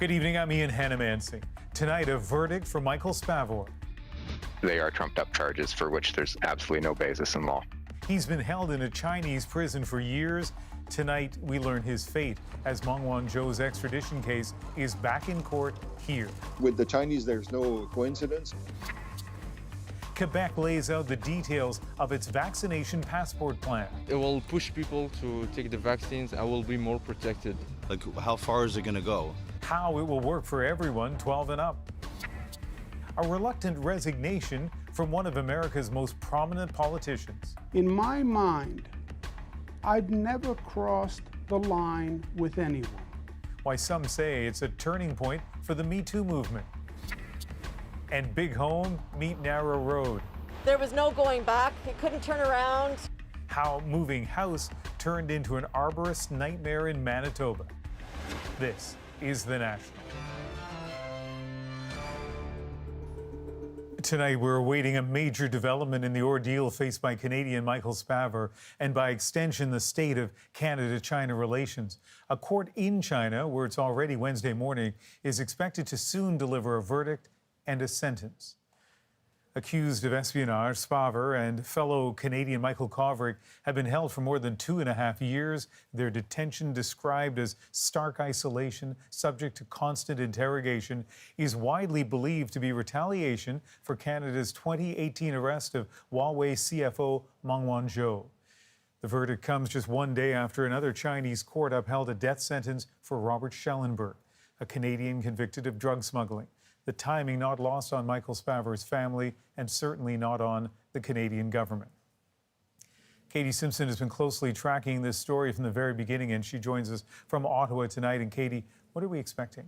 Good evening, I'm Ian Hannamansing. Tonight, a verdict for Michael Spavor. They are trumped-up charges for which there's absolutely no basis in law. He's been held in a Chinese prison for years. Tonight, we learn his fate as Meng Wanzhou's extradition case is back in court here. With the Chinese, there's no coincidence. Quebec lays out the details of its vaccination passport plan. It will push people to take the vaccines and will be more protected. Like, how far is it going to go? How it will work for everyone 12 and up. A reluctant resignation from one of America's most prominent politicians. In my mind, I've never crossed the line with anyone. Why some say it's a turning point for the Me Too movement. And big home meet narrow road. There was no going back. He couldn't turn around. How moving house turned into an arborist nightmare in Manitoba. This is The National. Tonight, we're awaiting a major development in the ordeal faced by Canadian Michael Spavor and, by extension, the state of Canada-China relations. A court in China, where it's already Wednesday morning, is expected to soon deliver a verdict and a sentence. Accused of espionage, Spavor and fellow Canadian Michael Kovrig have been held for more than 2.5 years. Their detention, described as stark isolation, subject to constant interrogation, is widely believed to be retaliation for Canada's 2018 arrest of Huawei CFO Meng Wanzhou. The verdict comes just one day after another Chinese court upheld a death sentence for Robert Schellenberg, a Canadian convicted of drug smuggling. The timing not lost on Michael Spavor's family and certainly not on the Canadian government. Katie Simpson has been closely tracking this story from the very beginning, and she joins us from Ottawa tonight. And Katie, what are we expecting?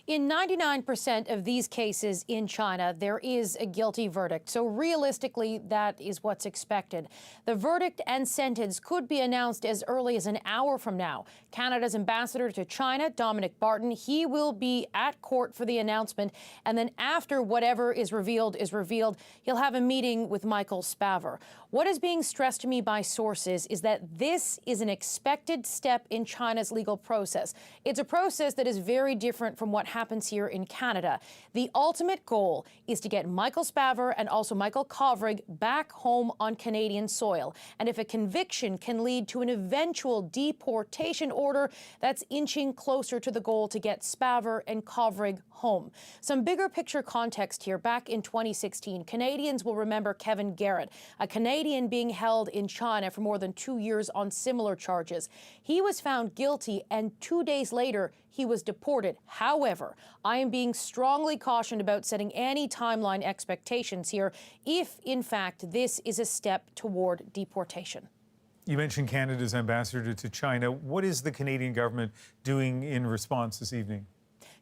In 99% of these cases in China, there is a guilty verdict. So realistically, that is what's expected. The verdict and sentence could be announced as early as an hour from now. Canada's ambassador to China, Dominic Barton, he will be at court for the announcement. And then after whatever is revealed, he'll have a meeting with Michael Spavor. What is being stressed to me by sources is that this is an expected step in China's legal process. It's a process that is very different from what happens here in Canada. The ultimate goal is to get Michael Spavor and also Michael Kovrig back home on Canadian soil. And if a conviction can lead to an eventual deportation order, that's inching closer to the goal to get Spavor and Kovrig home. Some bigger picture context here. Back in 2016, Canadians will remember Kevin Garrett, a Canadian being held in China for more than 2 years on similar charges. He was found guilty, and 2 days later, he was deported. However, I am being strongly cautioned about setting any timeline expectations here if, in fact, this is a step toward deportation. You mentioned Canada's ambassador to China. What is the Canadian government doing in response this evening?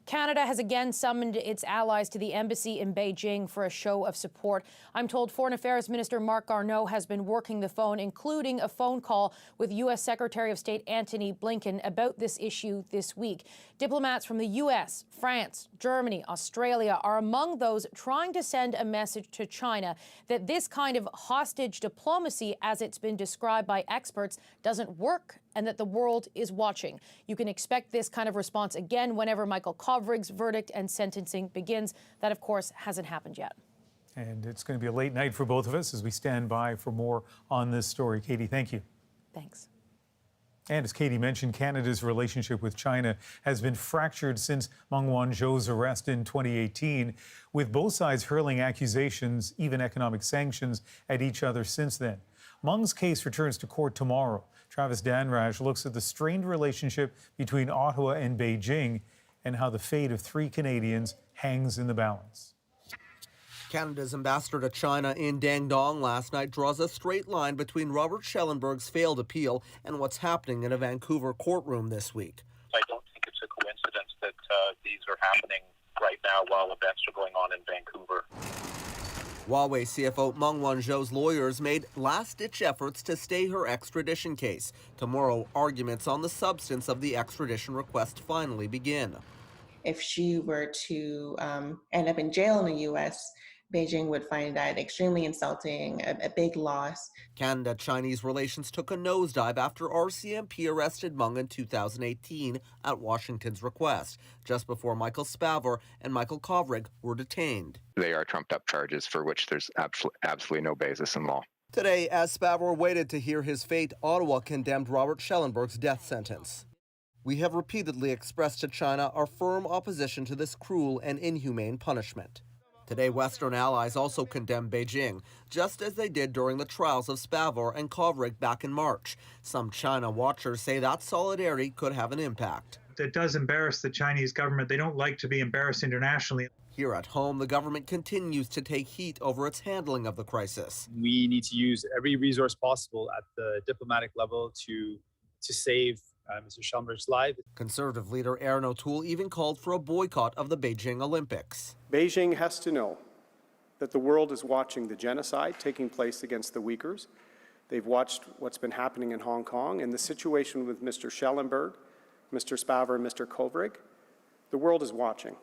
Canada has again summoned its allies to the embassy in Beijing for a show of support. I'm told Foreign Affairs Minister Marc Garneau has been working the phone, including a phone call with U.S. Secretary of State Antony Blinken about this issue this week. Diplomats from the U.S., France, Germany, Australia are among those trying to send a message to China that this kind of hostage diplomacy, as it's been described by experts, doesn't work and that the world is watching. You can expect this kind of response again whenever Michael Kovrig's verdict and sentencing begins. That, of course, hasn't happened yet. And it's going to be a late night for both of us as we stand by for more on this story. Katie, thank you. Thanks. And as Katie mentioned, Canada's relationship with China has been fractured since Meng Wanzhou's arrest in 2018, with both sides hurling accusations, even economic sanctions, at each other since then. Meng's case returns to court tomorrow. Travis Danraj looks at the strained relationship between Ottawa and Beijing and how the fate of 3 Canadians hangs in the balance. Canada's ambassador to China in Dandong last night draws a straight line between Robert Schellenberg's failed appeal and what's happening in a Vancouver courtroom this week. I don't think it's a coincidence that these are happening right now while events are going on in Vancouver. Huawei CFO Meng Wanzhou's lawyers made last-ditch efforts to stay her extradition case. Tomorrow, arguments on the substance of the extradition request finally begin. If she were to end up in jail in the U.S., Beijing would find that extremely insulting, a big loss. Canada-Chinese relations took a nosedive after RCMP arrested Meng in 2018 at Washington's request, just before Michael Spavor and Michael Kovrig were detained. They are trumped up charges for which there's absolutely no basis in law. Today, as Spavor waited to hear his fate, Ottawa condemned Robert Schellenberg's death sentence. We have repeatedly expressed to China our firm opposition to this cruel and inhumane punishment. Today, Western allies also condemned Beijing, just as they did during the trials of Spavor and Kovrig back in March. Some China watchers say that solidarity could have an impact. It does embarrass the Chinese government. They don't like to be embarrassed internationally. Here at home, the government continues to take heat over its handling of the crisis. We need to use every resource possible at the diplomatic level to save Mr. Schellenberg's life. Conservative leader Aaron O'Toole even called for a boycott of the Beijing Olympics. Beijing has to know that the world is watching the genocide taking place against the Uyghurs. They've watched what's been happening in Hong Kong and the situation with Mr. Schellenberg, Mr. Spavor, and Mr. Kovrig. The world is watching.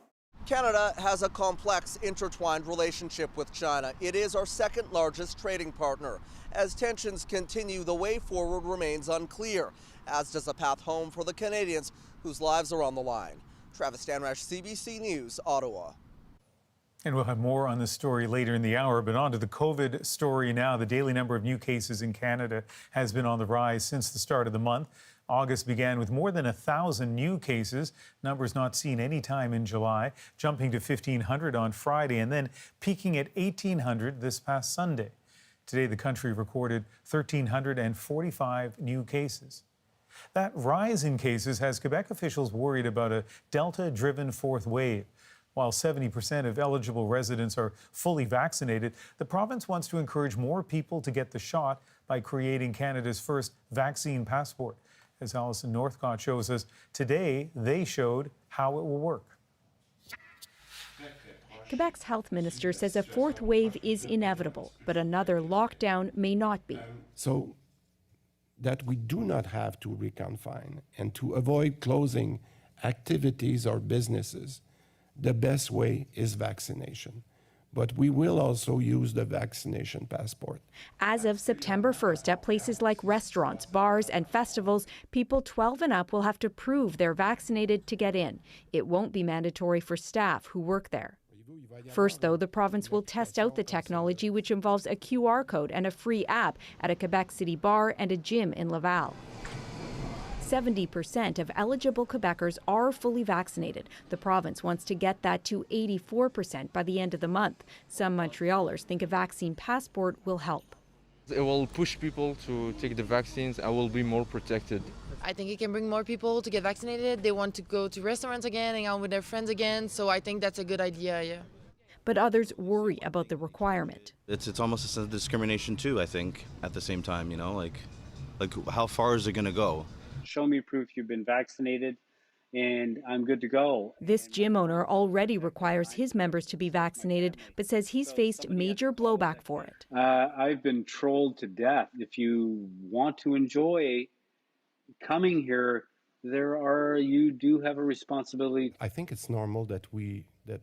Canada has a complex, intertwined relationship with China. It is our second largest trading partner. As tensions continue, the way forward remains unclear, as does a path home for the Canadians whose lives are on the line. Travis Stanrash, CBC News, Ottawa. And we'll have more on this story later in the hour, but on to the COVID story now. The daily number of new cases in Canada has been on the rise since the start of the month. August began with more than 1,000 new cases, numbers not seen any time in July, jumping to 1,500 on Friday and then peaking at 1,800 this past Sunday. Today, the country recorded 1,345 new cases. That rise in cases has Quebec officials worried about a Delta-driven fourth wave. While 70% of eligible residents are fully vaccinated, the province wants to encourage more people to get the shot by creating Canada's first vaccine passport. As Alison Northcott shows us, today they showed how it will work. Quebec's health minister says a fourth wave is inevitable, but another lockdown may not be. So that we do not have to reconfine and to avoid closing activities or businesses, the best way is vaccination. But we will also use the vaccination passport. As of September 1st, at places like restaurants, bars, and festivals, people 12 and up will have to prove they're vaccinated to get in. It won't be mandatory for staff who work there. First, though, the province will test out the technology, which involves a QR code and a free app at a Quebec City bar and a gym in Laval. 70% of eligible Quebecers are fully vaccinated. The province wants to get that to 84% by the end of the month. Some Montrealers think a vaccine passport will help. It will push people to take the vaccines and will be more protected. I think it can bring more people to get vaccinated. They want to go to restaurants again, hang out with their friends again. So I think that's a good idea, yeah. But others worry about the requirement. It's almost a sense of discrimination too, I think, at the same time, you know, like how far is it going to go? Show me proof you've been vaccinated and I'm good to go. This gym owner already requires his members to be vaccinated, but says he's faced major blowback for it. I've been trolled to death. If you want to enjoy coming here, you do have a responsibility. I think it's normal that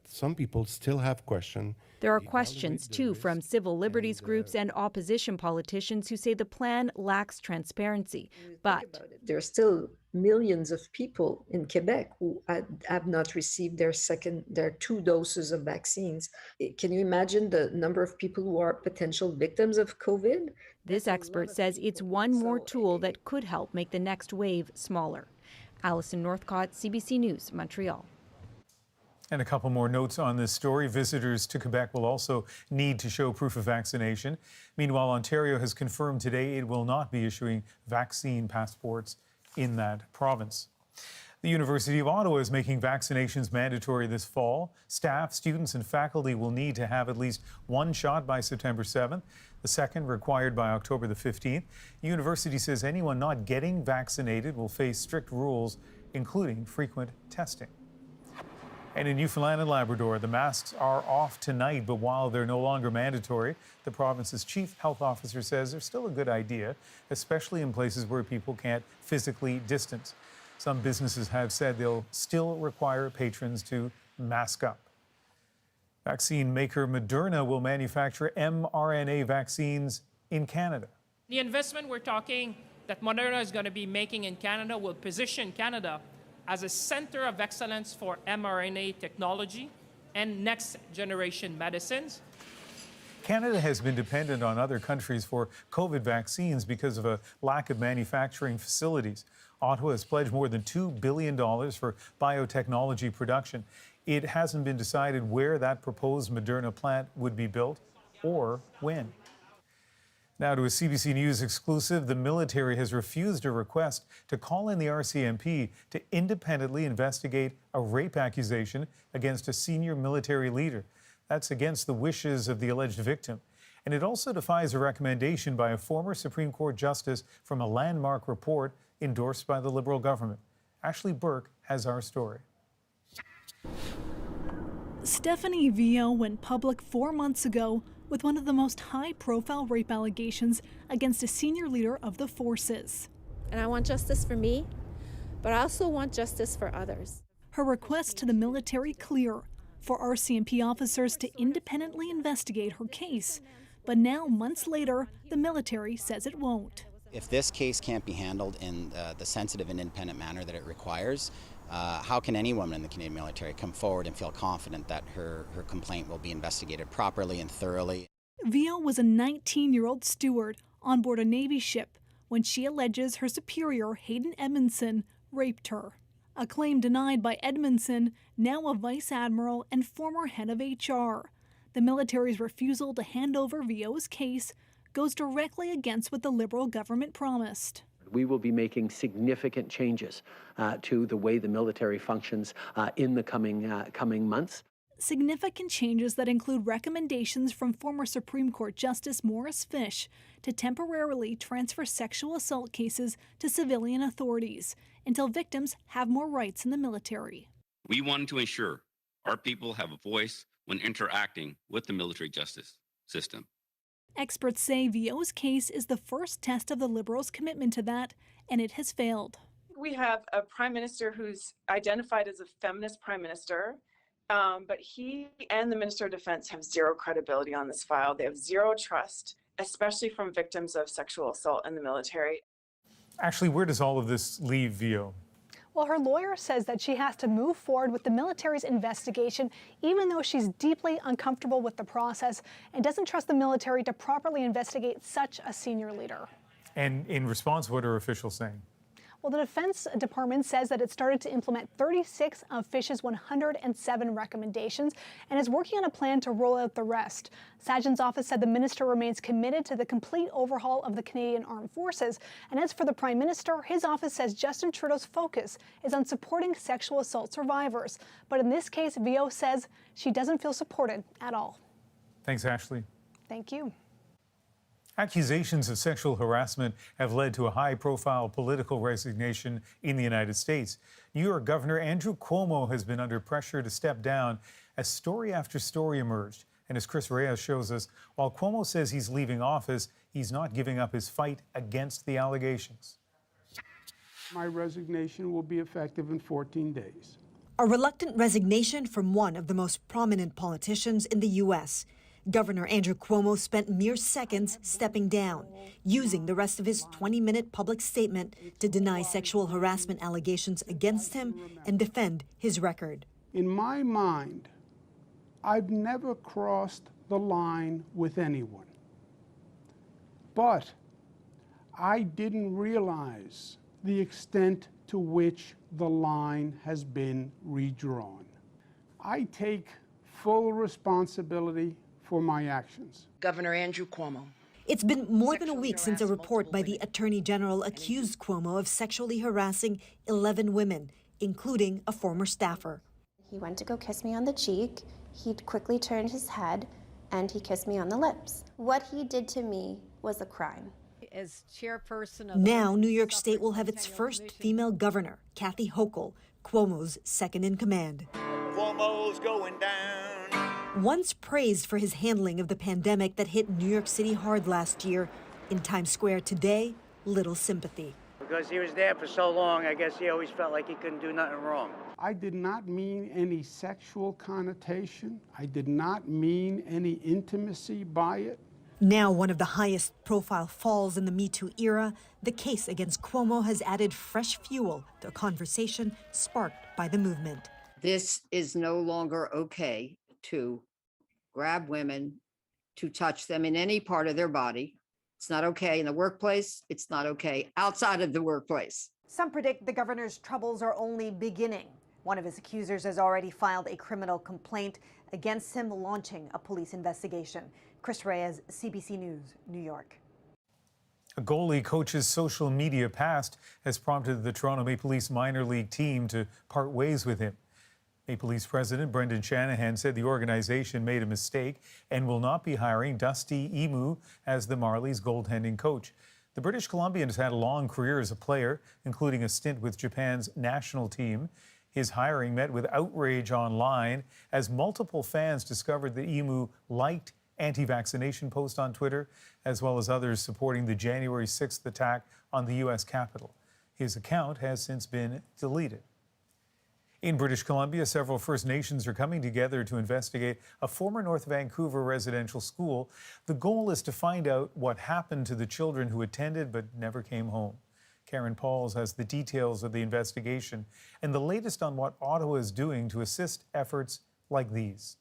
some people still have questions. There are questions, too, from civil liberties groups and opposition politicians who say the plan lacks transparency. But there are still millions of people in Quebec who have not received their 2 doses of vaccines. Can you imagine the number of people who are potential victims of COVID? This expert says it's one more tool that could help make the next wave smaller. Alison Northcott, CBC News, Montreal. And a couple more notes on this story. Visitors to Quebec will also need to show proof of vaccination. Meanwhile, Ontario has confirmed today it will not be issuing vaccine passports in that province. The University of Ottawa is making vaccinations mandatory this fall. Staff, students, and faculty will need to have at least 1 shot by September 7th, the second required by October the 15th. The university says anyone not getting vaccinated will face strict rules, including frequent testing. And in Newfoundland and Labrador, the masks are off tonight, but while they're no longer mandatory, the province's chief health officer says they're still a good idea, especially in places where people can't physically distance. Some businesses have said they'll still require patrons to mask up. Vaccine maker Moderna will manufacture mRNA vaccines in Canada. The investment we're talking that Moderna is going to be making in Canada will position Canada as a center of excellence for mRNA technology and next generation medicines. Canada has been dependent on other countries for COVID vaccines because of a lack of manufacturing facilities. Ottawa has pledged more than $2 billion for biotechnology production. It hasn't been decided where that proposed Moderna plant would be built or when. Now to a CBC News exclusive, the military has refused a request to call in the RCMP to independently investigate a rape accusation against a senior military leader. That's against the wishes of the alleged victim. And it also defies a recommendation by a former Supreme Court justice from a landmark report endorsed by the Liberal government. Ashley Burke has our story. Stephanie Vio went public 4 months ago with one of the most high-profile rape allegations against a senior leader of the forces. And I want justice for me, but I also want justice for others. Her request to the military clear, for RCMP officers to independently investigate her case. But now, months later, the military says it won't. If this case can't be handled in the sensitive and independent manner that it requires, how can any woman in the Canadian military come forward and feel confident that her complaint will be investigated properly and thoroughly? Vio was a 19-year-old steward on board a Navy ship when she alleges her superior, Hayden Edmondson, raped her. A claim denied by Edmondson, now a vice admiral and former head of HR. The military's refusal to hand over Vio's case goes directly against what the Liberal government promised. We will be making significant changes to the way the military functions in the coming months. Significant changes that include recommendations from former Supreme Court Justice Morris Fish to temporarily transfer sexual assault cases to civilian authorities until victims have more rights in the military. We want to ensure our people have a voice when interacting with the military justice system. Experts say Vio's case is the first test of the Liberals' commitment to that, and it has failed. We have a prime minister who's identified as a feminist prime minister, but he and the Minister of Defense have zero credibility on this file. They have zero trust, especially from victims of sexual assault in the military. Actually, where does all of this leave Vio? Well, her lawyer says that she has to move forward with the military's investigation, even though she's deeply uncomfortable with the process and doesn't trust the military to properly investigate such a senior leader. And in response, what are officials saying? Well, the Defense Department says that it started to implement 36 of Fish's 107 recommendations and is working on a plan to roll out the rest. Sajjan's office said the minister remains committed to the complete overhaul of the Canadian Armed Forces. And as for the Prime Minister, his office says Justin Trudeau's focus is on supporting sexual assault survivors. But in this case, Vio says she doesn't feel supported at all. Thanks, Ashley. Thank you. Accusations of sexual harassment have led to a high-profile political resignation in the United States. New York Governor Andrew Cuomo has been under pressure to step down as story after story emerged. And as Chris Reyes shows us, while Cuomo says he's leaving office, he's not giving up his fight against the allegations. My resignation will be effective in 14 days. A reluctant resignation from one of the most prominent politicians in the U.S. Governor Andrew Cuomo spent mere seconds stepping down, using the rest of his 20-minute public statement to deny sexual harassment allegations against him and defend his record. In my mind, I've never crossed the line with anyone. But I didn't realize the extent to which the line has been redrawn. I take full responsibility for my actions. Governor Andrew Cuomo. It's been more than a week since a report by the Attorney General accused Cuomo of sexually harassing 11 women, including a former staffer. He went to go kiss me on the cheek. He quickly turned his head and he kissed me on the lips. What he did to me was a crime. As chairperson of now, New York State will have its first female governor, Kathy Hochul, Cuomo's second in command. Cuomo's going down. Once praised for his handling of the pandemic that hit New York City hard last year, in Times Square today, little sympathy. because he was there for so long. I guess he always felt like he couldn't do nothing wrong. I did not mean any sexual connotation. I did not mean any intimacy by it. Now one of the highest profile falls in the Me Too era, the case against Cuomo has added fresh fuel to a conversation sparked by the movement. This is no longer okay to grab women, to touch them in any part of their body. It's not okay in the workplace. It's not okay outside of the workplace. Some predict the governor's troubles are only beginning. One of his accusers has already filed a criminal complaint against him, launching a police investigation. Chris Reyes, CBC News, New York. A goalie coach's social media past has prompted the Toronto Maple Leafs minor league team to part ways with him. Maple Leafs president Brendan Shanahan said the organization made a mistake and will not be hiring Dusty Emu as the Marlies' goaltending coach. The British Columbian has had a long career as a player, including a stint with Japan's national team. His hiring met with outrage online as multiple fans discovered that Emu liked anti-vaccination posts on Twitter, as well as others supporting the January 6th attack on the U.S. Capitol. His account has since been deleted. In British Columbia, several First Nations are coming together to investigate a former North Vancouver residential school. The goal is to find out what happened to the children who attended but never came home. Karen Pauls has the details of the investigation and the latest on what Ottawa is doing to assist efforts like these.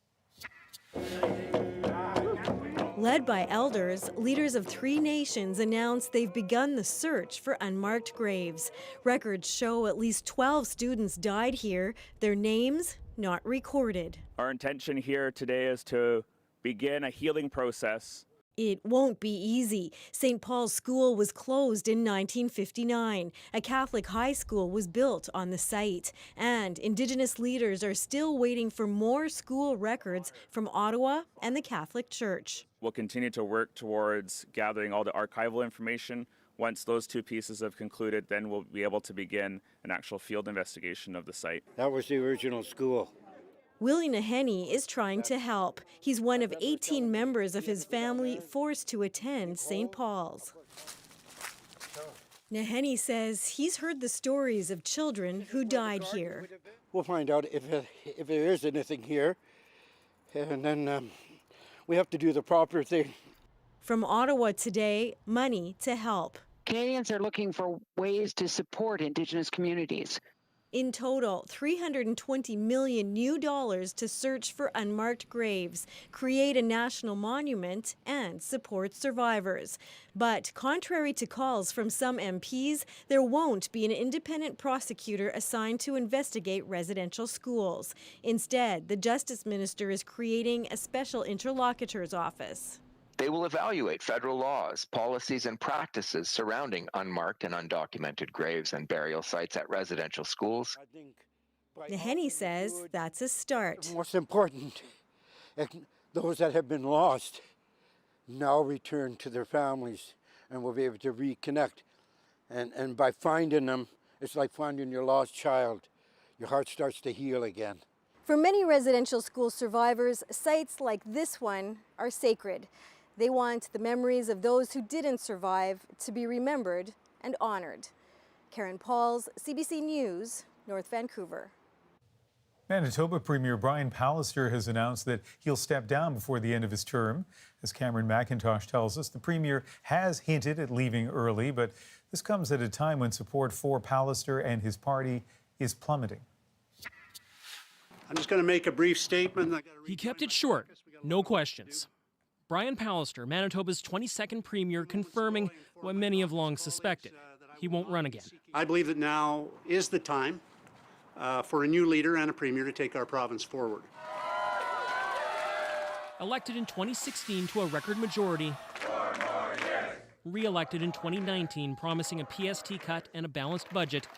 Led by elders, leaders of 3 nations announced they've begun the search for unmarked graves. Records show at least 12 students died here, their names not recorded. Our intention here today is to begin a healing process. It won't be easy. St. Paul's School was closed in 1959. A Catholic high school was built on the site. And Indigenous leaders are still waiting for more school records from Ottawa and the Catholic Church. We'll continue to work towards gathering all the archival information. Once those 2 pieces have concluded, then we'll be able to begin an actual field investigation of the site. That was the original school. Willie Naheny is trying to help. He's one of 18 members of his family forced to attend St. Paul's. Naheny says he's heard the stories of children who died here. We'll find out if there is anything here, and then we have to do the proper thing. From Ottawa today, money to help. Canadians are looking for ways to support Indigenous communities. In total, $320 million new dollars to search for unmarked graves, create a national monument, and support survivors. But contrary to calls from some MPs, there won't be an independent prosecutor assigned to investigate residential schools. Instead, the Justice Minister is creating a special interlocutor's office. They will evaluate federal laws, policies, and practices surrounding unmarked and undocumented graves and burial sites at residential schools. Naheny says that's a start. Most important, those that have been lost now return to their families and will be able to reconnect. And by finding them, it's like finding your lost child. Your heart starts to heal again. For many residential school survivors, sites like this one are sacred. They want the memories of those who didn't survive to be remembered and honored. Karen Pauls, CBC News, North Vancouver. Manitoba Premier Brian Pallister has announced that he'll step down before the end of his term. As Cameron McIntosh tells us, the Premier has hinted at leaving early, but this comes at a time when support for Pallister and his party is plummeting. I'm just going to make a brief statement. He kept it short, no questions. Brian Pallister, Manitoba's 22nd Premier, confirming what many have long suspected. He won't run again. I believe that now is the time for a new leader and a Premier to take our province forward. Elected in 2016 to a record majority, re-elected in 2019 promising a PST cut and a balanced budget,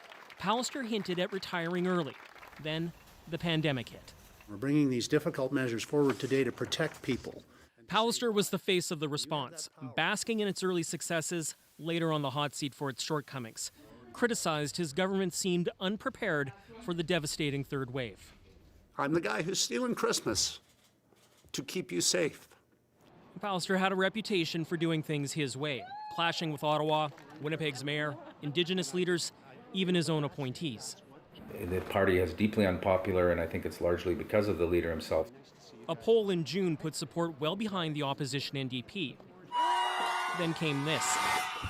Pallister hinted at retiring early. Then the pandemic hit. We're bringing these difficult measures forward today to protect people. Pallister was the face of the response, basking in its early successes, later on the hot seat for its shortcomings. Criticized his government seemed unprepared for the devastating third wave. I'm the guy who's stealing Christmas to keep you safe. Pallister had a reputation for doing things his way, clashing with Ottawa, Winnipeg's mayor, Indigenous leaders, even his own appointees. The party is deeply unpopular, and I think it's largely because of the leader himself. A poll in June put support well behind the opposition NDP. Then came this,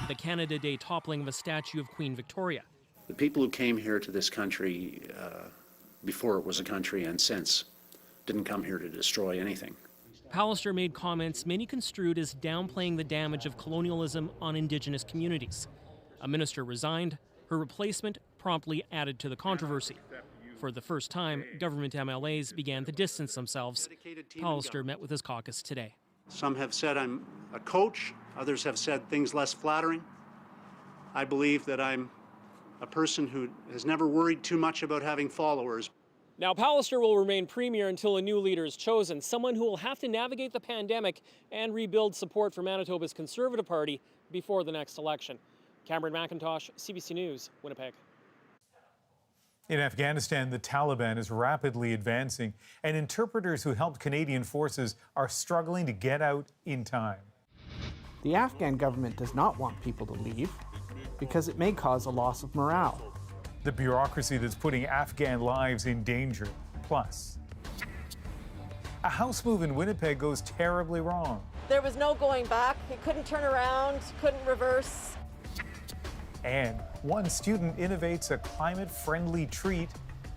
the Canada Day toppling of a statue of Queen Victoria. The people who came here to this country before it was a country and since didn't come here to destroy anything. Pallister made comments many construed as downplaying the damage of colonialism on Indigenous communities. A minister resigned. Her replacement promptly added to the controversy. For the first time, government MLAs began to distance themselves. Pallister met with his caucus today. Some have said I'm a coach. Others have said things less flattering. I believe that I'm a person who has never worried too much about having followers. Now, Pallister will remain premier until a new leader is chosen, someone who will have to navigate the pandemic and rebuild support for Manitoba's Conservative Party before the next election. Cameron McIntosh, CBC News, Winnipeg. In Afghanistan, the Taliban is rapidly advancing, and interpreters who helped Canadian forces are struggling to get out in time. The Afghan government does not want people to leave because it may cause a loss of morale. The bureaucracy that's putting Afghan lives in danger. Plus, a house move in Winnipeg goes terribly wrong. There was no going back. You couldn't turn around, couldn't reverse. And one student innovates a climate-friendly treat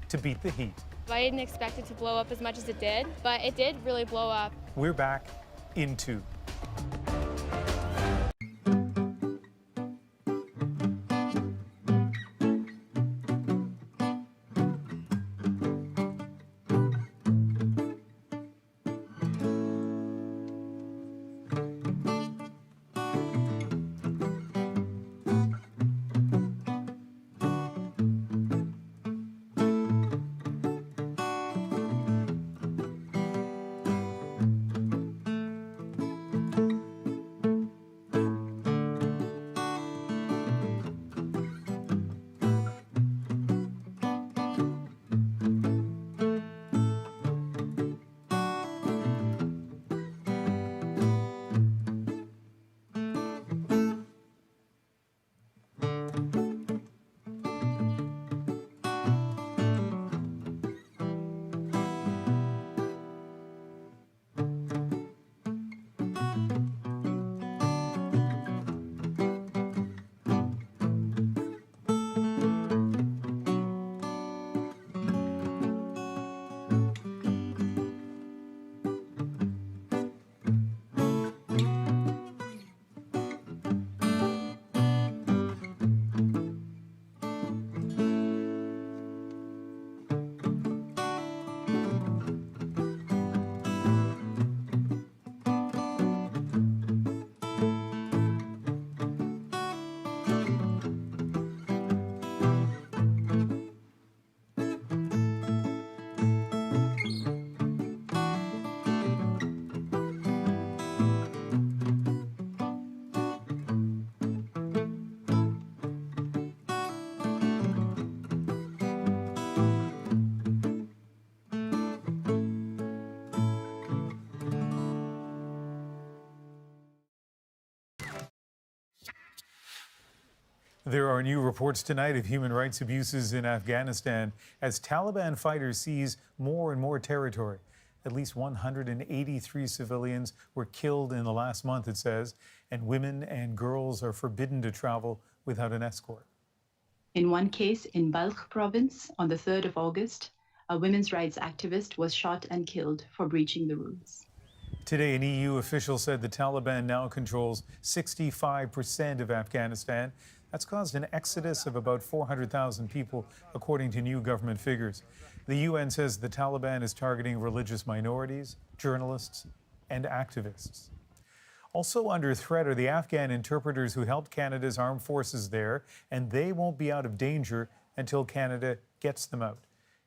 to beat the heat. I didn't expect it to blow up as much as it did, but it did really blow up. We're back in 2. There are new reports tonight of human rights abuses in Afghanistan as Taliban fighters seize more and more territory. At least 183 civilians were killed in the last month, it says, and women and girls are forbidden to travel without an escort. In one case in Balkh province on the 3rd of August, a women's rights activist was shot and killed for breaching the rules. Today, an EU official said the Taliban now controls 65% of Afghanistan. That's caused an exodus of about 400,000 people, according to new government figures. The UN says the Taliban is targeting religious minorities, journalists, and activists. Also under threat are the Afghan interpreters who helped Canada's armed forces there, and they won't be out of danger until Canada gets them out.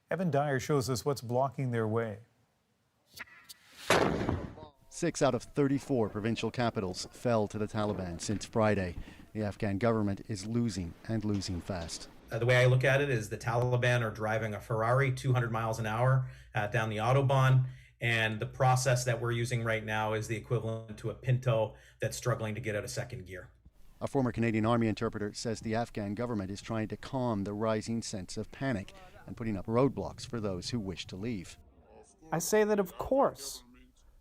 Evan Dyer shows us what's blocking their way. 6 out of 34 provincial capitals fell to the Taliban since Friday. The Afghan government is losing and losing fast. The way I look at it is the Taliban are driving a Ferrari 200 miles an hour down the Autobahn, and the process that we're using right now is the equivalent to a Pinto that's struggling to get out of second gear. A former Canadian Army interpreter says the Afghan government is trying to calm the rising sense of panic and putting up roadblocks for those who wish to leave. I say that, of course,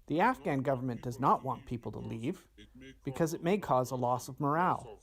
the Afghan government does not want people to leave because it may cause a loss of morale.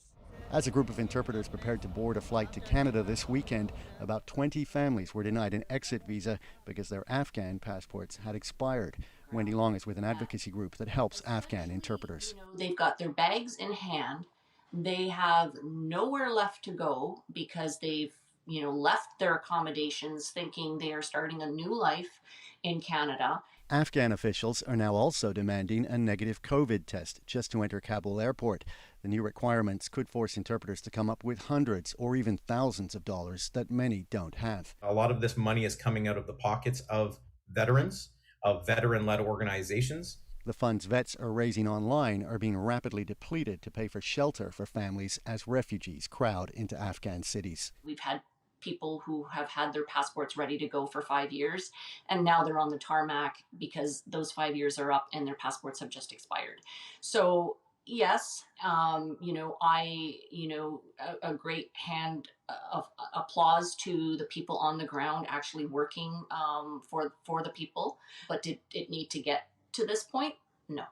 As a group of interpreters prepared to board a flight to Canada this weekend, about 20 families were denied an exit visa because their Afghan passports had expired. Wendy Long is with an advocacy group that helps Afghan interpreters. They've got their bags in hand. They have nowhere left to go because they've, left their accommodations thinking they are starting a new life in Canada. Afghan officials are now also demanding a negative COVID test just to enter Kabul airport. The new requirements could force interpreters to come up with hundreds or even thousands of dollars that many don't have. A lot of this money is coming out of the pockets of veterans, of veteran-led organizations. The funds vets are raising online are being rapidly depleted to pay for shelter for families as refugees crowd into Afghan cities. We've had people who have had their passports ready to go for 5 years, and now they're on the tarmac because those 5 years are up and their passports have just expired. So yes, a great hand of applause to the people on the ground actually working for the people. But did it need to get to this point? No.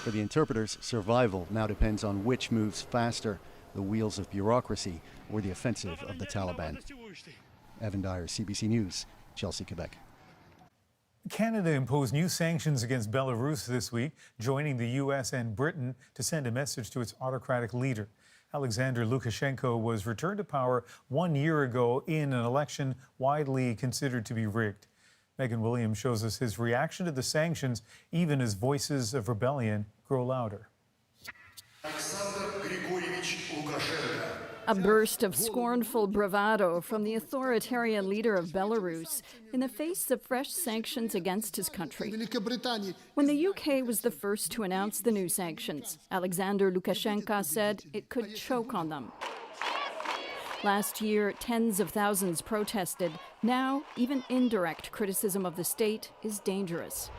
For the interpreters, survival now depends on which moves faster, the wheels of bureaucracy or the offensive of the Taliban. Evan Dyer, CBC News, Chelsea, Quebec. Canada imposed new sanctions against Belarus this week, joining the U.S. and Britain to send a message to its autocratic leader. Alexander Lukashenko was returned to power 1 year ago in an election widely considered to be rigged. Megan Williams shows us his reaction to the sanctions, even as voices of rebellion grow louder. A burst of scornful bravado from the authoritarian leader of Belarus in the face of fresh sanctions against his country. When the UK was the first to announce the new sanctions, Alexander Lukashenko said it could choke on them. Last year, tens of thousands protested. Now, even indirect criticism of the state is dangerous.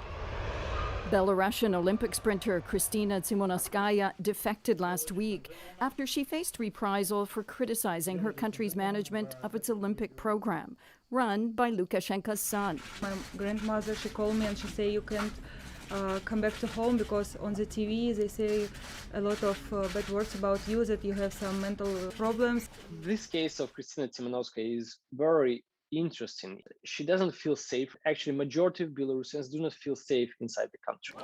Belarusian Olympic sprinter Kristina Tsimonskaya defected last week after she faced reprisal for criticizing her country's management of its Olympic program, run by Lukashenko's son. My grandmother, she called me and she said, you can't come back to home because on the TV they say a lot of bad words about you, that you have some mental problems. This case of Kristina Tsimonskaya is very interesting. She doesn't feel safe. Actually, majority of Belarusians do not feel safe inside the country.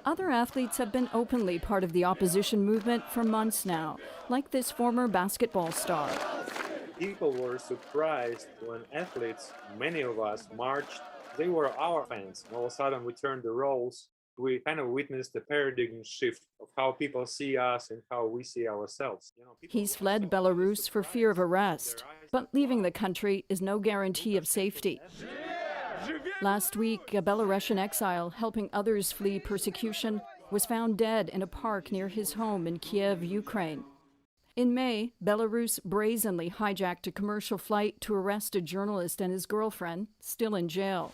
Other athletes have been openly part of the opposition movement for months now, like this former basketball star. People were surprised when athletes, many of us, marched. They were our fans. All of a sudden, we turned the roles. We kind of witnessed a paradigm shift of how people see us and how we see ourselves. He's fled Belarus for fear of arrest, but leaving the country is no guarantee of safety. Last week, a Belarusian exile helping others flee persecution was found dead in a park near his home in Kiev, Ukraine. In May, Belarus brazenly hijacked a commercial flight to arrest a journalist and his girlfriend, still in jail.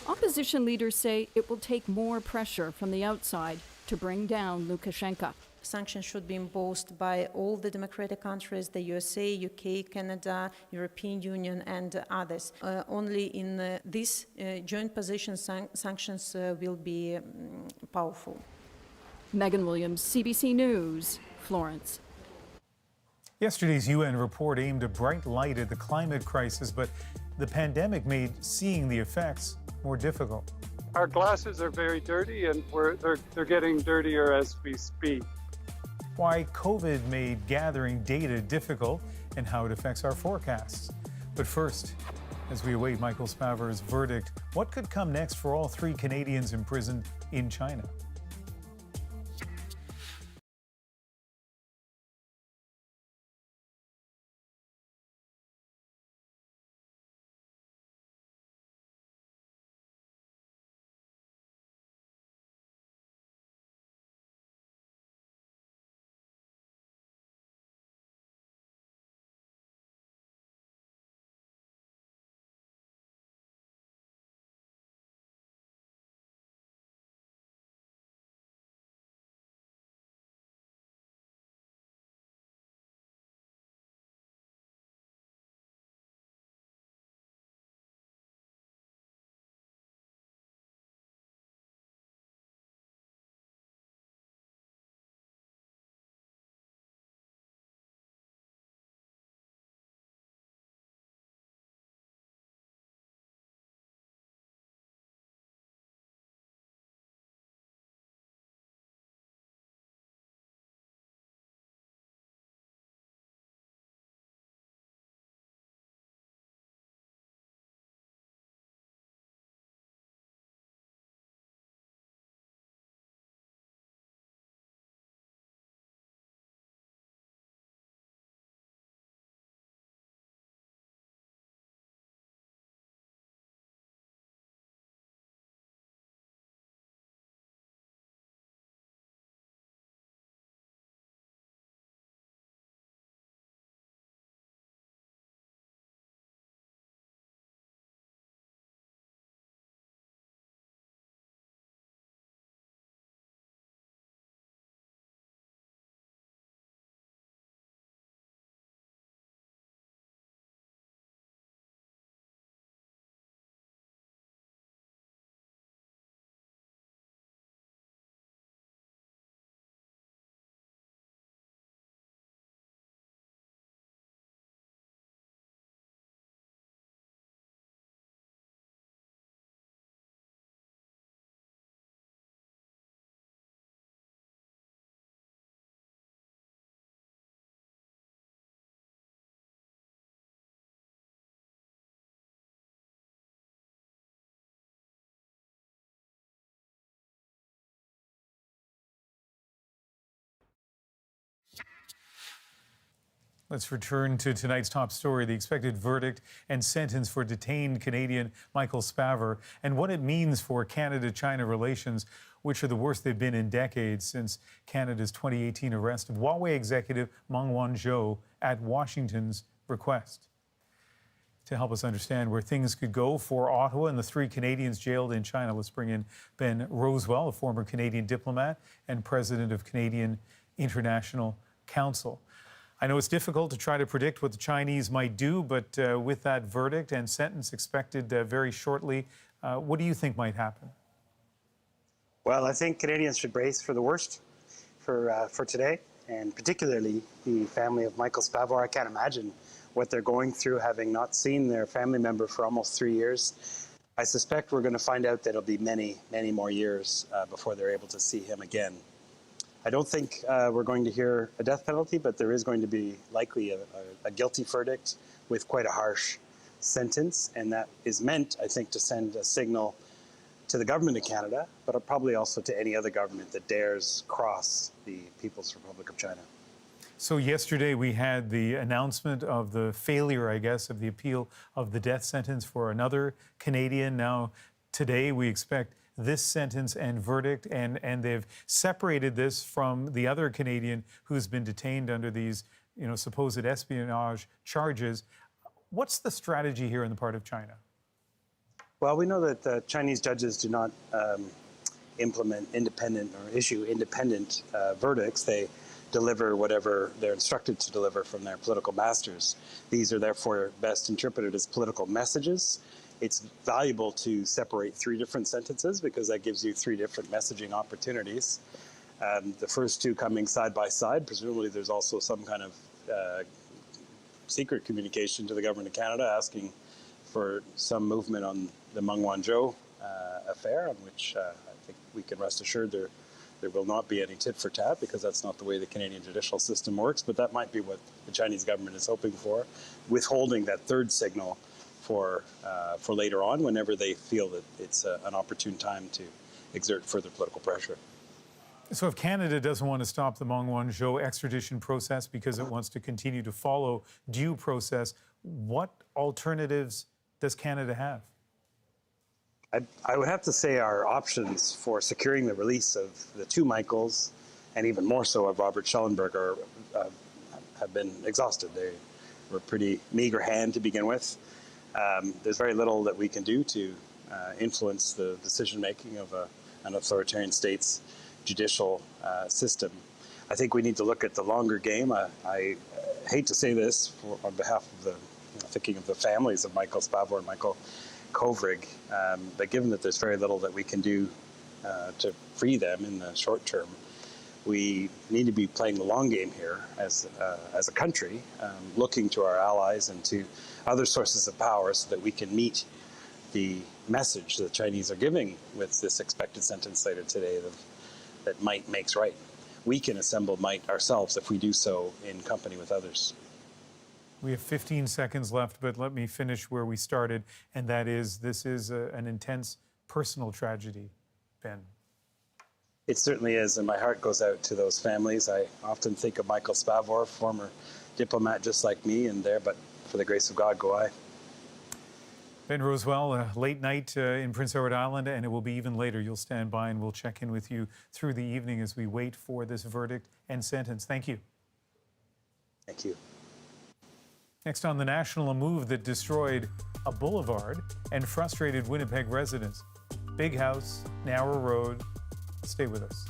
Opposition leaders say it will take more pressure from the outside to bring down Lukashenko. Sanctions should be imposed by all the democratic countries, the USA, UK, Canada, European Union and others. Only in this joint position sanctions will be powerful. Megan Williams, CBC News, Florence. Yesterday's UN report aimed a bright light at the climate crisis, but the pandemic made seeing the effects more difficult. Our glasses are very dirty, and they're getting dirtier as we speak. Why COVID made gathering data difficult and how it affects our forecasts. But first, as we await Michael Spavor's verdict, what could come next for all 3 Canadians imprisoned in China? Let's return to tonight's top story, the expected verdict and sentence for detained Canadian Michael Spavor, and what it means for Canada-China relations, which are the worst they've been in decades since Canada's 2018 arrest of Huawei executive Meng Wanzhou at Washington's request. To help us understand where things could go for Ottawa and the 3 Canadians jailed in China, let's bring in Ben Rosewell, a former Canadian diplomat and president of Canadian International Council. I know it's difficult to try to predict what the Chinese might do, but with that verdict and sentence expected very shortly, what do you think might happen? Well, I think Canadians should brace for the worst for today, and particularly the family of Michael Spavor. I can't imagine what they're going through, having not seen their family member for almost 3 years. I suspect we're going to find out that it'll be many, many more years before they're able to see him again. I don't think we're going to hear a death penalty, but there is going to be likely a guilty verdict with quite a harsh sentence, and that is meant, I think, to send a signal to the government of Canada, but probably also to any other government that dares cross the People's Republic of China. So yesterday we had the announcement of the failure, I guess, of the appeal of the death sentence for another Canadian. Now, today we expect this sentence and verdict, and they've separated this from the other Canadian who's been detained under these, supposed espionage charges. What's the strategy here on the part of China? Well, we know that the Chinese judges do not implement independent or issue independent verdicts. They deliver whatever they're instructed to deliver from their political masters. These are therefore best interpreted as political messages. It's valuable to separate 3 different sentences because that gives you 3 different messaging opportunities. The first 2 coming side by side. Presumably there's also some kind of secret communication to the government of Canada asking for some movement on the Meng Wanzhou affair, on which I think we can rest assured there will not be any tit for tat, because that's not the way the Canadian judicial system works. But that might be what the Chinese government is hoping for, withholding that 3rd signal for later on, whenever they feel that it's an opportune time to exert further political pressure. So if Canada doesn't want to stop the Meng Wanzhou extradition process because it wants to continue to follow due process, what alternatives does Canada have? I would have to say our options for securing the release of the 2 Michaels, and even more so of Robert Schellenberg, have been exhausted. They were a pretty meager hand to begin with. There's very little that we can do to influence the decision-making of an authoritarian state's judicial system. I think we need to look at the longer game. I hate to say this on behalf of thinking of the families of Michael Spavor and Michael Kovrig, but given that there's very little that we can do to free them in the short term, we need to be playing the long game here as a country, looking to our allies and to other sources of power so that we can meet the message the Chinese are giving with this expected sentence later today that might makes right. We can assemble might ourselves if we do so in company with others. We have 15 seconds left, but let me finish where we started, and that is, this is an intense personal tragedy, Ben. It certainly is, and my heart goes out to those families. I often think of Michael Spavor, former diplomat just like me, and there, but for the grace of God, go I. Ben Rosewell, a late night in Prince Edward Island, and it will be even later. You'll stand by and we'll check in with you through the evening as we wait for this verdict and sentence. Thank you. Thank you. Next on The National, a move that destroyed a boulevard and frustrated Winnipeg residents. Big house, narrow road. Stay with us.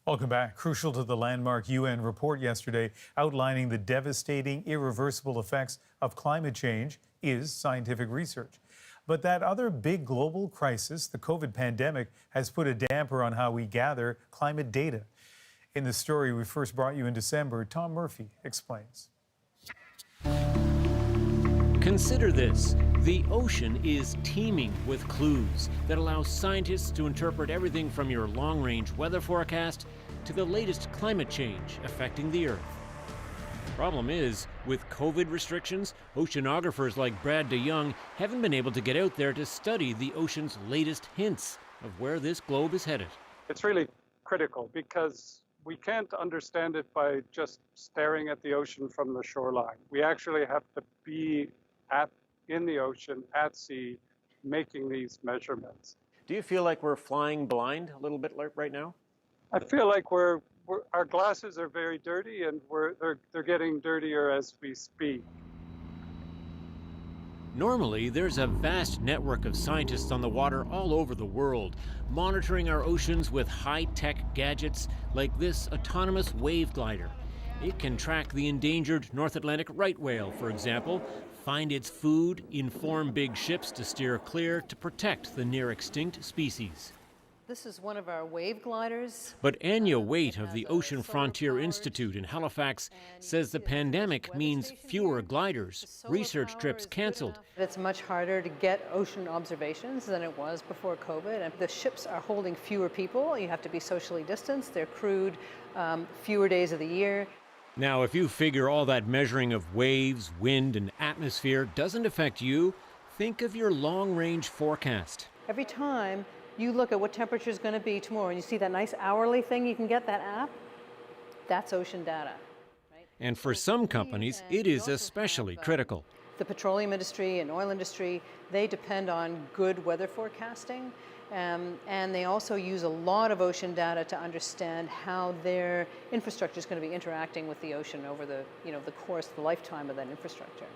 Welcome back. Crucial to the landmark UN report yesterday outlining the devastating, irreversible effects of climate change is scientific research. But that other big global crisis, the COVID pandemic, has put a damper on how we gather climate data. In the story we first brought you in December, Tom Murphy explains. Consider this. The ocean is teeming with clues that allow scientists to interpret everything from your long-range weather forecast to the latest climate change affecting the Earth. Problem is, with COVID restrictions, oceanographers like Brad DeYoung haven't been able to get out there to study the ocean's latest hints of where this globe is headed. It's really critical because we can't understand it by just staring at the ocean from the shoreline. We actually have to be in the ocean, at sea, making these measurements. Do you feel like we're flying blind a little bit right now? I feel like our glasses are very dirty, and they're getting dirtier as we speak. Normally, there's a vast network of scientists on the water all over the world, monitoring our oceans with high-tech gadgets like this autonomous wave glider. It can track the endangered North Atlantic right whale, for example, find its food, inform big ships to steer clear to protect the near-extinct species. This is one of our wave gliders. But Anya Waite of the Ocean Frontier Institute in Halifax says the pandemic means fewer gliders, research trips canceled. It's much harder to get ocean observations than it was before COVID. And the ships are holding fewer people. You have to be socially distanced. They're crewed fewer days of the year. Now, if you figure all that measuring of waves, wind, and atmosphere doesn't affect you, think of your long-range forecast. Every time you look at what temperature is going to be tomorrow and you see that nice hourly thing you can get, that app, that's ocean data. Right? And for some companies, it is especially critical. The petroleum industry and oil industry, they depend on good weather forecasting. And they also use a lot of ocean data to understand how their infrastructure is going to be interacting with the ocean over the course, the lifetime of that infrastructure.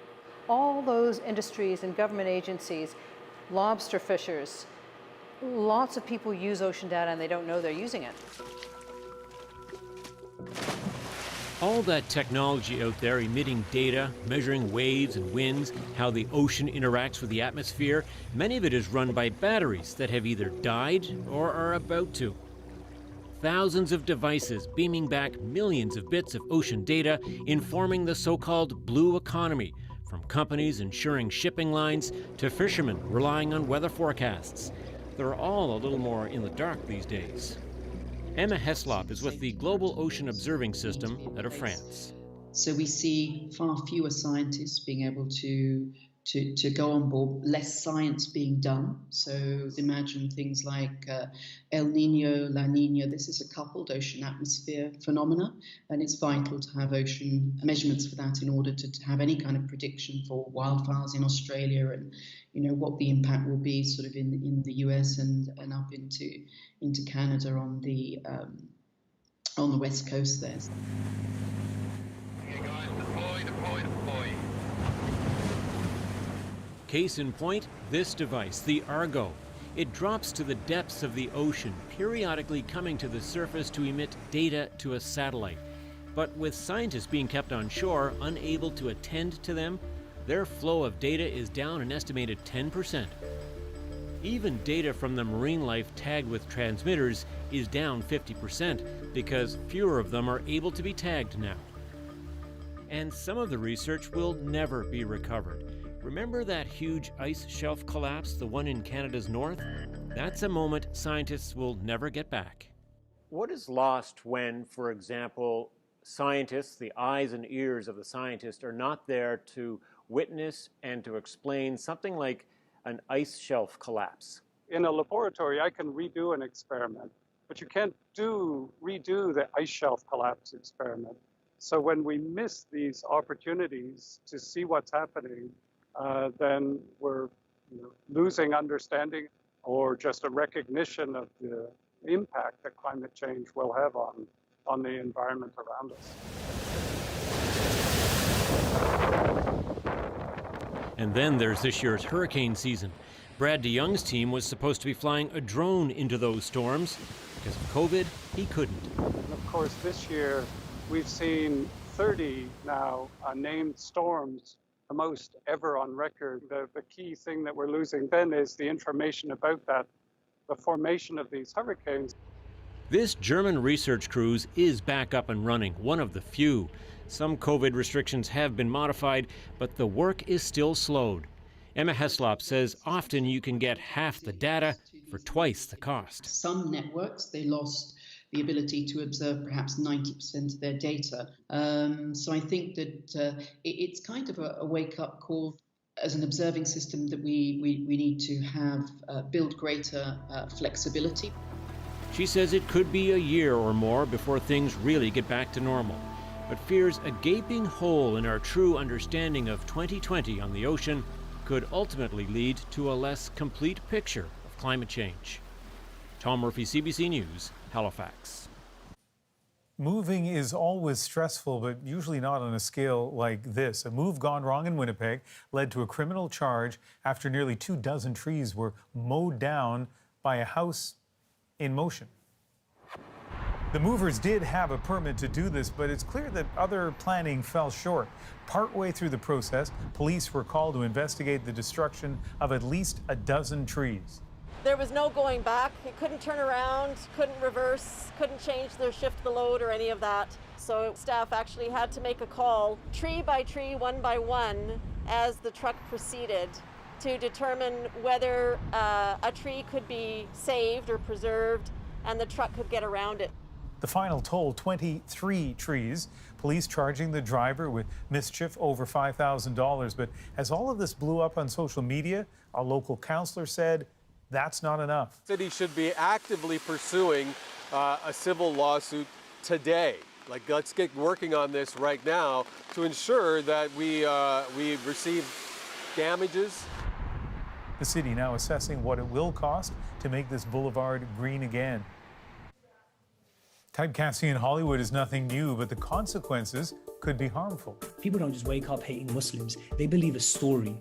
All those industries and government agencies, lobster fishers, lots of people use ocean data and they don't know they're using it. All that technology out there emitting data, measuring waves and winds, how the ocean interacts with the atmosphere, many of it is run by batteries that have either died or are about to. Thousands of devices beaming back millions of bits of ocean data, informing the so-called blue economy, from companies ensuring shipping lines to fishermen relying on weather forecasts. They're all a little more in the dark these days. Emma Heslop is with the Global Ocean Observing System out of France. So we see far fewer scientists being able to go on board, less science being done. So imagine things like El Nino, La Nina. This is a coupled ocean atmosphere phenomena, and it's vital to have ocean measurements for that in order to have any kind of prediction for wildfires in Australia and what the impact will be sort of in the US and up into Canada on the west coast there. Case in point, this device, the Argo. It drops to the depths of the ocean, periodically coming to the surface to emit data to a satellite. But with scientists being kept on shore, unable to attend to them, their flow of data is down an estimated 10%. Even data from the marine life tagged with transmitters is down 50% because fewer of them are able to be tagged now. And some of the research will never be recovered. Remember that huge ice shelf collapse, the one in Canada's north? That's a moment scientists will never get back. What is lost when, for example, scientists, the eyes and ears of the scientist, are not there to witness and to explain something like an ice shelf collapse? In a laboratory, I can redo an experiment, but you can't redo the ice shelf collapse experiment. So when we miss these opportunities to see what's happening, then we're losing understanding or just a recognition of the impact that climate change will have on the environment around us. And then there's this year's hurricane season. Brad DeYoung's team was supposed to be flying a drone into those storms. Because of COVID, he couldn't. And of course, this year we've seen 30 now named storms, the most ever on record. The key thing that we're losing then is the information about that, the formation of these hurricanes. This German research cruise is back up and running, one of the few. Some COVID restrictions have been modified, but the work is still slowed. Emma Heslop says often you can get half the data for twice the cost. Some networks, they lost the ability to observe perhaps 90% of their data. So I think that it's kind of a wake-up call as an observing system that we need to have build greater flexibility. She says it could be a year or more before things really get back to normal, but fears a gaping hole in our true understanding of 2020 on the ocean could ultimately lead to a less complete picture of climate change. Tom Murphy, CBC News, Halifax. Moving is always stressful, but usually not on a scale like this. A move gone wrong in Winnipeg led to a criminal charge after nearly 24 trees were mowed down by a house in motion. The movers did have a permit to do this, but it's clear that other planning fell short. Partway through the process, police were called to investigate the destruction of at least a dozen trees. There was no going back. It couldn't turn around, couldn't reverse, couldn't change their shift the load or any of that. So staff actually had to make a call, tree by tree, one by one, as the truck proceeded to determine whether a tree could be saved or preserved and the truck could get around it. The final toll, 23 trees. Police charging the driver with mischief over $5,000. But as all of this blew up on social media, a local councillor said that's not enough. The city should be actively pursuing a civil lawsuit today. Like, let's get working on this right now to ensure that we receive damages. The city now assessing what it will cost to make this boulevard green again. Typecasting in Hollywood is nothing new, but the consequences could be harmful. People don't just wake up hating Muslims. They believe a story.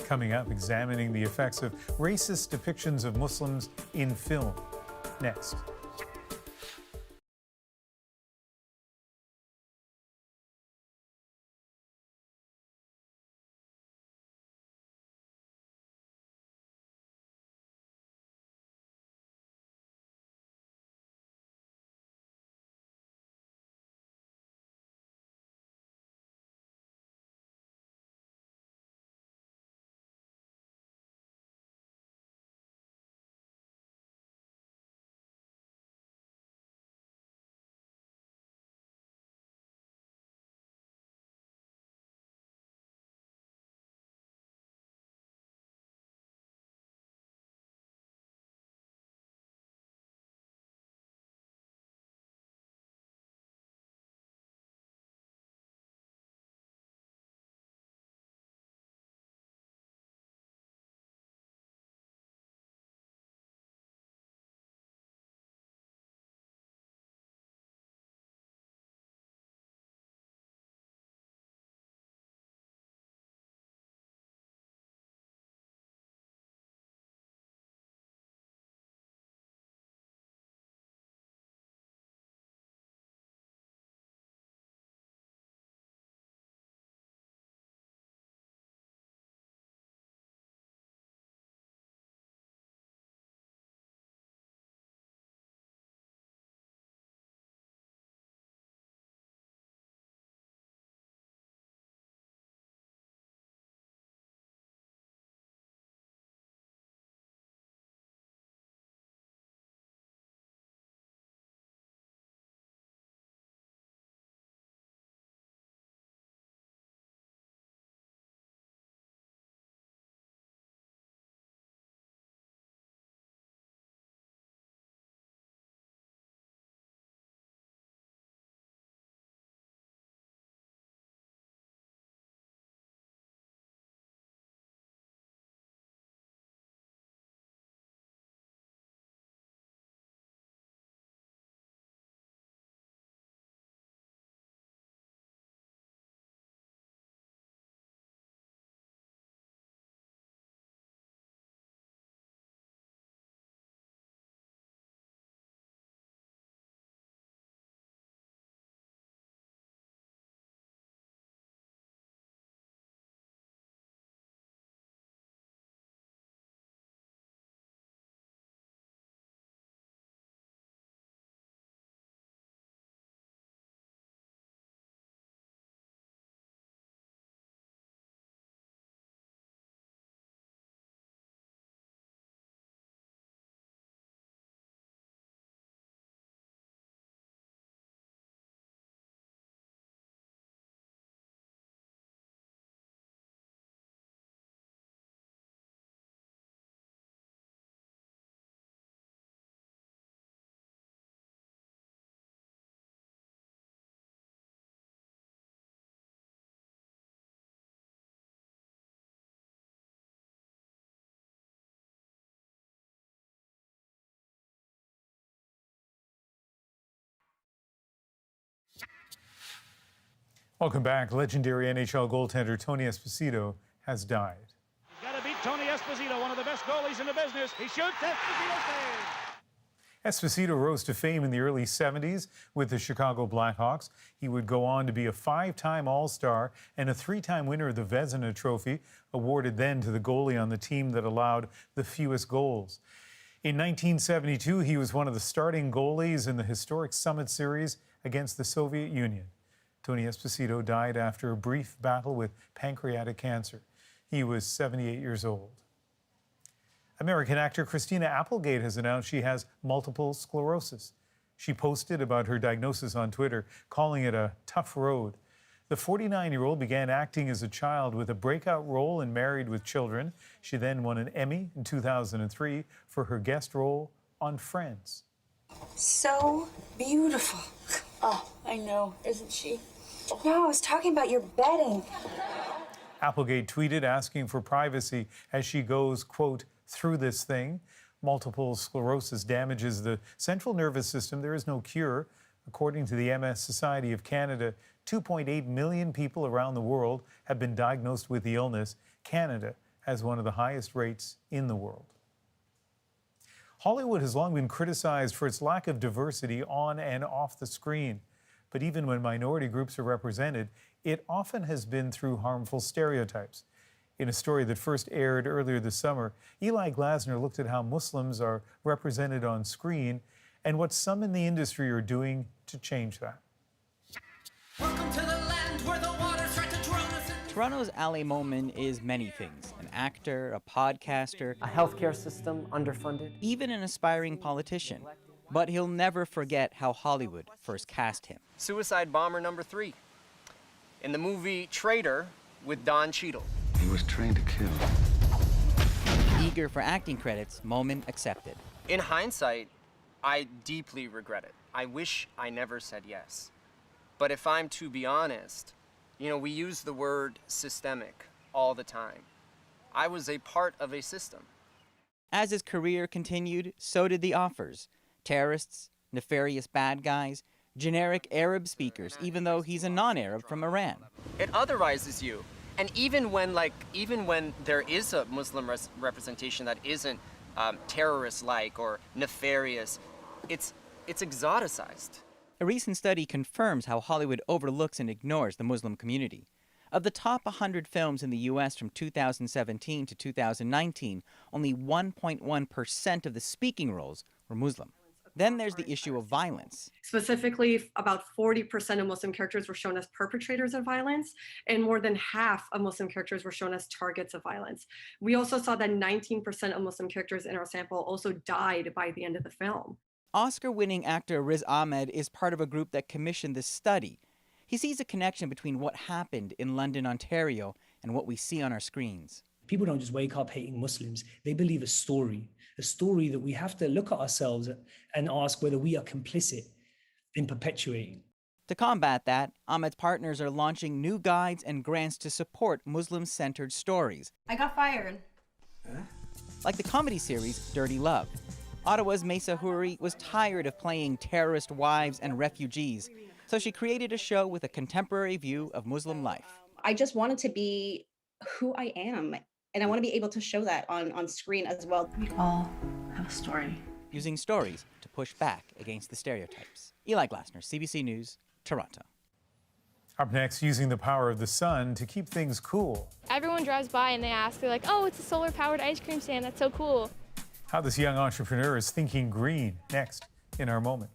Coming up, examining the effects of racist depictions of Muslims in film. Next. Welcome back. Legendary NHL goaltender Tony Esposito has died. He's got to beat Tony Esposito, one of the best goalies in the business. He shoots, Esposito saves. Esposito rose to fame in the early 70s with the Chicago Blackhawks. He would go on to be a 5-time All-Star and a 3-time winner of the Vezina Trophy, awarded then to the goalie on the team that allowed the fewest goals. In 1972, he was one of the starting goalies in the historic Summit Series against the Soviet Union. Tony Esposito died after a brief battle with pancreatic cancer. He was 78 years old. American actor Christina Applegate has announced she has multiple sclerosis. She posted about her diagnosis on Twitter, calling it a tough road. The 49-year-old began acting as a child with a breakout role in Married with Children. She then won an Emmy in 2003 for her guest role on Friends. So beautiful. Oh, I know, isn't she? No, I was talking about your bedding. Applegate tweeted asking for privacy as she goes, quote, through this thing. Multiple sclerosis damages the central nervous system. There is no cure. According to the MS Society of Canada, 2.8 million people around the world have been diagnosed with the illness. Canada has one of the highest rates in the world. Hollywood has long been criticized for its lack of diversity on and off the screen. But even when minority groups are represented, it often has been through harmful stereotypes. In a story that first aired earlier this summer, Eli Glasner looked at how Muslims are represented on screen and what some in the industry are doing to change that. Welcome to the land where the waters try to drown us. Toronto's Ali Momin is many things: an actor, a podcaster, a healthcare system underfunded, even an aspiring politician. But he'll never forget how Hollywood first cast him. Suicide bomber number 3. In the movie Traitor with Don Cheadle. He was trained to kill. Eager for acting credits, Momin accepted. In hindsight, I deeply regret it. I wish I never said yes. But if I'm to be honest, we use the word systemic all the time. I was a part of a system. As his career continued, so did the offers. Terrorists, nefarious bad guys, generic Arab speakers, even though he's a non-Arab from Iran. It otherizes you. And even when there is a Muslim representation that isn't terrorist-like or nefarious, it's exoticized. A recent study confirms how Hollywood overlooks and ignores the Muslim community. Of the top 100 films in the U.S. from 2017 to 2019, only 1.1% of the speaking roles were Muslim. Then there's the issue of violence. Specifically, about 40% of Muslim characters were shown as perpetrators of violence, and more than half of Muslim characters were shown as targets of violence. We also saw that 19% of Muslim characters in our sample also died by the end of the film. Oscar-winning actor Riz Ahmed is part of a group that commissioned this study. He sees a connection between what happened in London, Ontario, and what we see on our screens. People don't just wake up hating Muslims. They believe a story that we have to look at ourselves and ask whether we are complicit in perpetuating. To combat that, Ahmed's partners are launching new guides and grants to support Muslim-centered stories. I got fired. Like the comedy series Dirty Love. Ottawa's Mesa Houri was tired of playing terrorist wives and refugees, so she created a show with a contemporary view of Muslim life. I just wanted to be who I am, and I want to be able to show that on screen as well. We all have a story. Using stories to push back against the stereotypes. Eli Glasner, CBC News, Toronto. Up next, using the power of the sun to keep things cool. Everyone drives by and they're like, oh, it's a solar-powered ice cream stand. That's so cool. How this young entrepreneur is thinking green, next in our moment.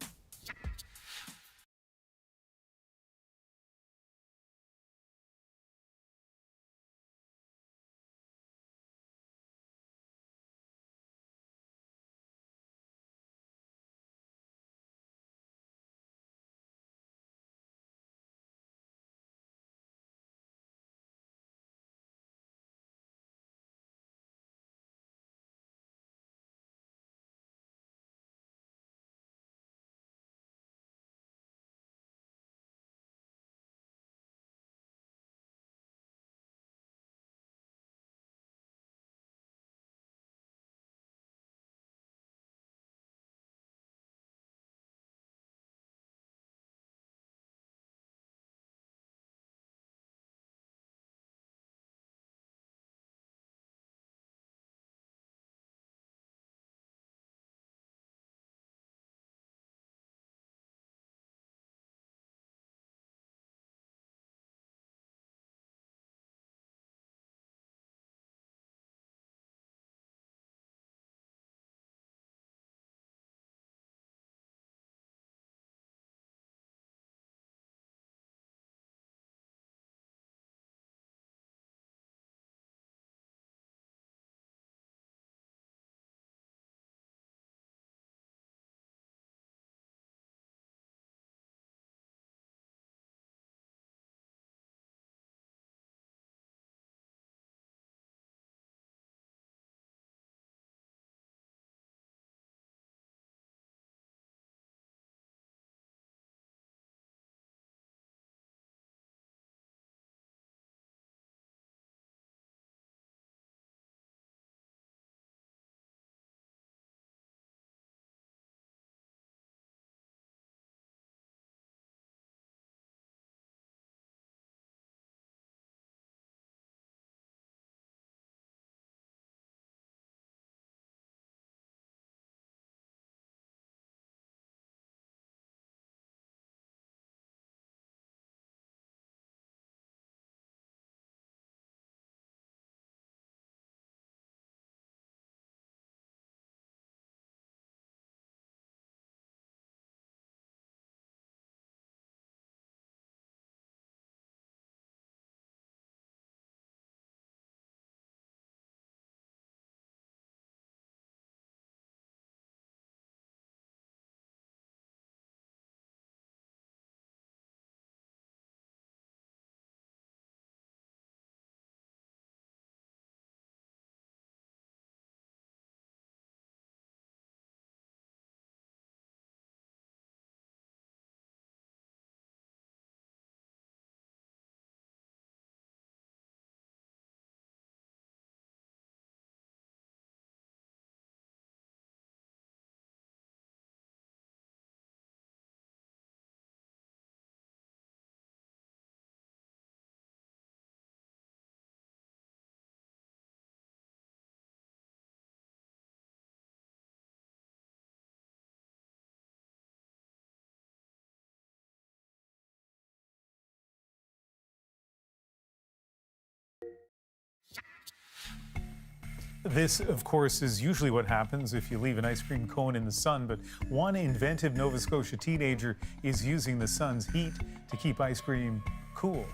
This, of course, is usually what happens if you leave an ice cream cone in the sun, but one inventive Nova Scotia teenager is using the sun's heat to keep ice cream cool.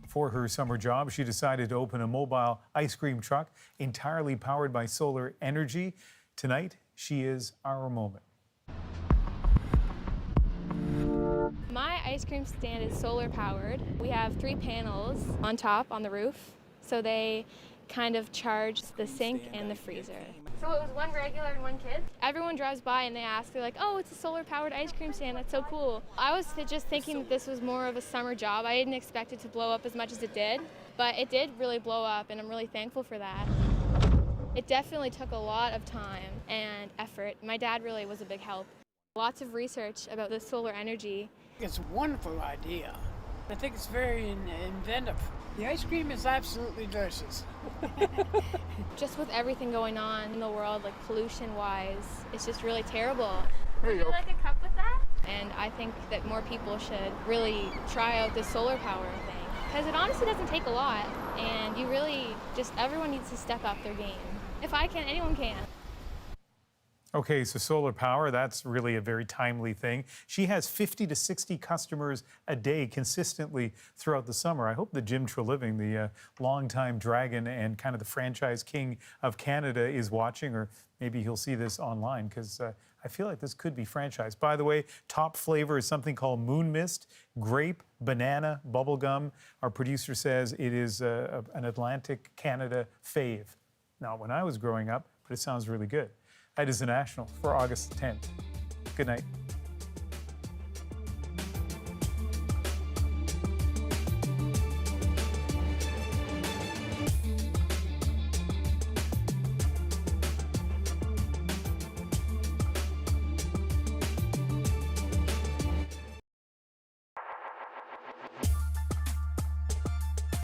For her summer job, she decided to open a mobile ice cream truck entirely powered by solar energy. Tonight, she is our moment. My ice cream stand is solar powered. We have 3 panels on top on the roof, so they kind of charge the sink and the freezer. So it was one regular and one kid? Everyone drives by and they ask, they're like, oh, it's a solar powered ice cream stand, that's so cool. I was just thinking that this was more of a summer job. I didn't expect it to blow up as much as it did, but it did really blow up and I'm really thankful for that. It definitely took a lot of time and effort. My dad really was a big help. Lots of research about the solar energy. It's a wonderful idea. I think it's very inventive. The ice cream is absolutely delicious. Just with everything going on in the world, like pollution-wise, it's just really terrible. There you Would you go. like a cup with that? And I think that more people should really try out this solar power thing, because it honestly doesn't take a lot, and you really everyone needs to step up their game. If I can, anyone can. Okay, so solar power, that's really a very timely thing. She has 50 to 60 customers a day consistently throughout the summer. I hope that Jim Treliving, the longtime dragon and kind of the franchise king of Canada, is watching, or maybe he'll see this online, because I feel like this could be franchised. By the way, top flavor is something called Moon Mist, grape, banana, bubblegum. Our producer says it is an Atlantic Canada fave. Not when I was growing up, but it sounds really good. That is the National for August 10th. Good night.